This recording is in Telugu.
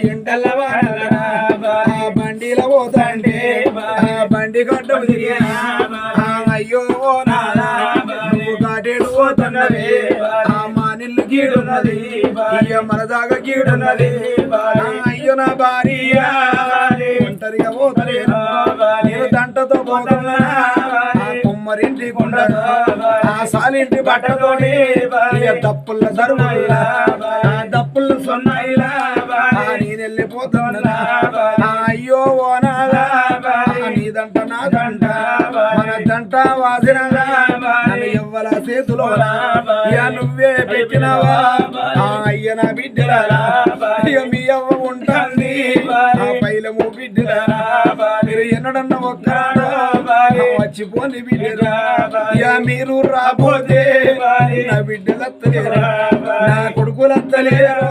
ఎండల బండిలో పోతాంటే బండి గడ్డ అయ్యో నువ్వు కాటేడు పోతున్నది మా నిల్లు గీడున్నది మన దాకా గీడున్నది అయ్యో నా భార్య ఒంటరిగా పోతలేను నేను దంటతో పోతున్నా కొమ్మరింటి కొండను ఆ సాలింటి బట్టతోటి దప్పుల దరువులా దప్పులు సొన్నాయిలా నేను వెళ్ళిపోతున్నా అయ్యో ఓనాలా నీదంట నా దంట మన దంట వాసినగా ఎవ్వల చేతులో నువ్వే పెట్టినవా అయ్య నా బిడ్డలా మీ అవ్వ ఉంటుంది పైలము బిడ్డలా మీరు ఎన్నడన్న ఒక్కడా వచ్చిపోని బిడ్డరా మీరు రాబోతే నా బిడ్డలత్తలేరు నా కొడుకులత్తలేరు